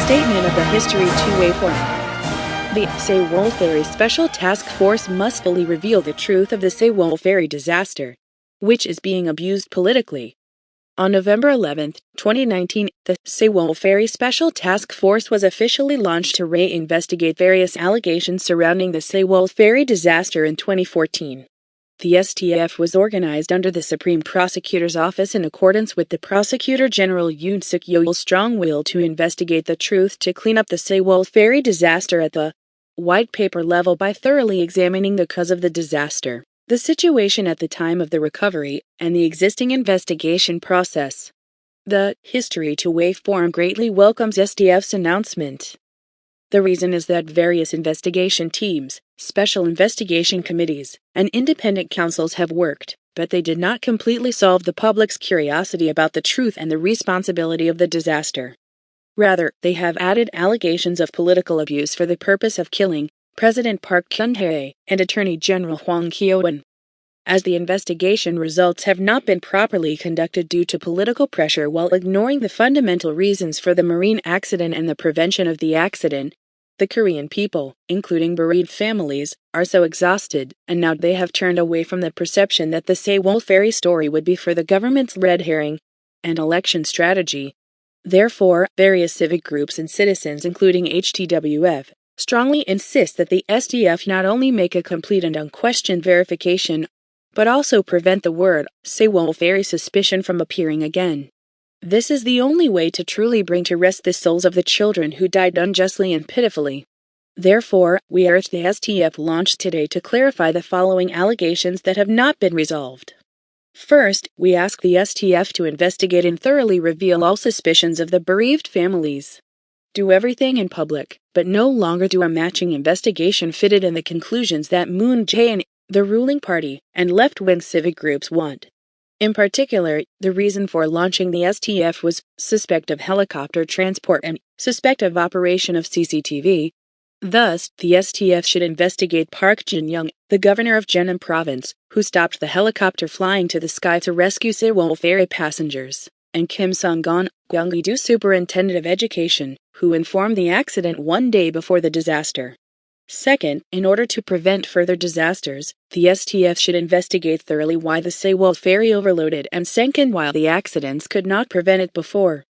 Statement of the History Two-Way Forum. The Sewol Ferry Special Task Force must fully reveal the truth of the Sewol Ferry disaster, which is being abused politically. On November 11, 2019, the Sewol Ferry Special Task Force was officially launched to investigate various allegations surrounding the Sewol Ferry disaster in 2014. The STF was organized under the Supreme Prosecutor's Office in accordance with the Prosecutor General Yoon Suk-yeol's strong will to investigate the truth to clean up the Sewol Ferry disaster at the white paper level by thoroughly examining the cause of the disaster, the situation at the time of the recovery, and the existing investigation process. The History Two-Way Forum greatly welcomes STF's announcement. The reason is that various investigation teams, special investigation committees, and independent counsels have worked, but they did not completely solve the public's curiosity about the truth and the responsibility of the disaster. Rather, they have added allegations of political abuse for the purpose of killing President Park Geun-hye and Attorney General Hwang Kyo-won. As the investigation results have not been properly conducted due to political pressure while ignoring the fundamental reasons for the marine accident and the prevention of the accident, the Korean people, including bereaved families, are so exhausted, and now they have turned away from the perception that the Sewol Ferry story would be for the government's red herring and election strategy. Therefore, various civic groups and citizens, including HTWF, strongly insist that the STF not only make a complete and unquestioned verification, but also prevent the word Sewol Ferry suspicion from appearing again. This is the only way to truly bring to rest the souls of the children who died unjustly and pitifully. Therefore, we urge the STF launched today to clarify the following allegations that have not been resolved. First, we ask the STF to investigate and thoroughly reveal all suspicions of the bereaved families. Do everything in public, but no longer do a matching investigation fitted in the conclusions that Moon Jae-in, the ruling party, and left-wing civic groups want. In particular, the reason for launching the STF was suspect of helicopter transport and suspect of operation of CCTV. Thus, the STF should investigate Park Jin-young, the governor of Jeonnam Province, who stopped the helicopter flying to the sky to rescue Sewol Ferry passengers, and Kim Sung-gon, Gyeonggi-do Superintendent of Education, who informed the accident one day before the disaster. Second, in order to prevent further disasters, the STF should investigate thoroughly why the Sewol Ferry overloaded and sank in while the accidents could not prevent it before.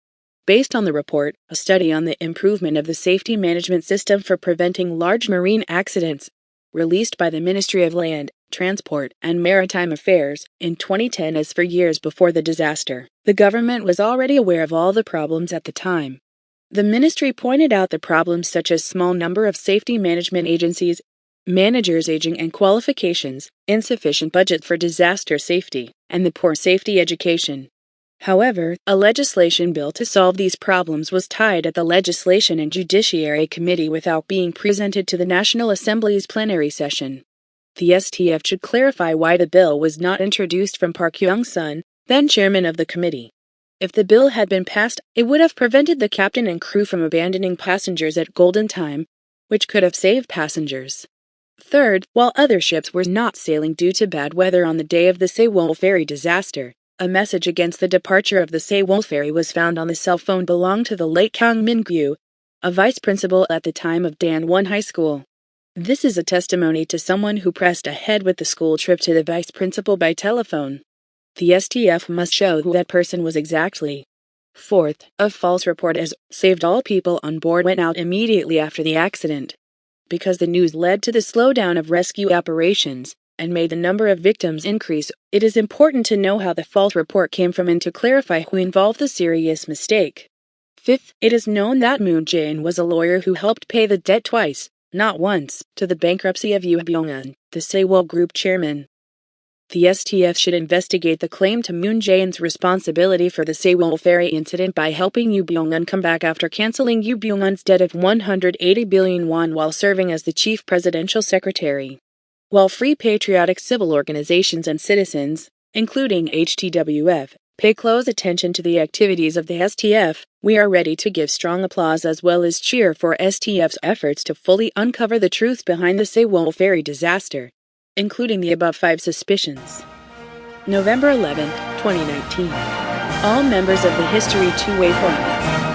Based on the report, a study on the improvement of the safety management system for preventing large marine accidents, released by the Ministry of Land, Transport, and Maritime Affairs in 2010 as for years before the disaster, the government was already aware of all the problems at the time. The ministry pointed out the problems such as small number of safety management agencies, managers' aging and qualifications, insufficient budget for disaster safety, and the poor safety education. However, a legislation bill to solve these problems was tied at the Legislation and Judiciary Committee without being presented to the National Assembly's plenary session. The STF should clarify why the bill was not introduced from Park Hyung-sun, then chairman of the committee. If the bill had been passed, it would have prevented the captain and crew from abandoning passengers at golden time, which could have saved passengers. Third, while other ships were not sailing due to bad weather on the day of the Sewol Ferry disaster, a message against the departure of the Sewol Ferry was found on the cell phone belonged to the late Kang Min-gyu, a vice principal at the time of Dan-won High School. This is a testimony to someone who pressed ahead with the school trip to the vice principal by telephone. The STF must show who that person was exactly. Fourth, a false report as saved all people on board went out immediately after the accident. Because the news led to the slowdown of rescue operations and made the number of victims increase, it is important to know how the false report came from and to clarify who involved the serious mistake. Fifth, it is known that Moon Jae-in was a lawyer who helped pay the debt twice, not once, to the bankruptcy of Yoo Byung-un, the Sewol Group chairman. The STF should investigate the claim to Moon Jae-in's responsibility for the Sewol Ferry incident by helping Yoo Byung-un come back after canceling Yoo Byung-un's debt of 180 billion won while serving as the chief presidential secretary. While free patriotic civil organizations and citizens, including HTWF, pay close attention to the activities of the STF, we are ready to give strong applause as well as cheer for STF's efforts to fully uncover the truth behind the Sewol Ferry disaster, including the above 5 suspicions. November 11, 2019. All members of the History Two-Way Forum.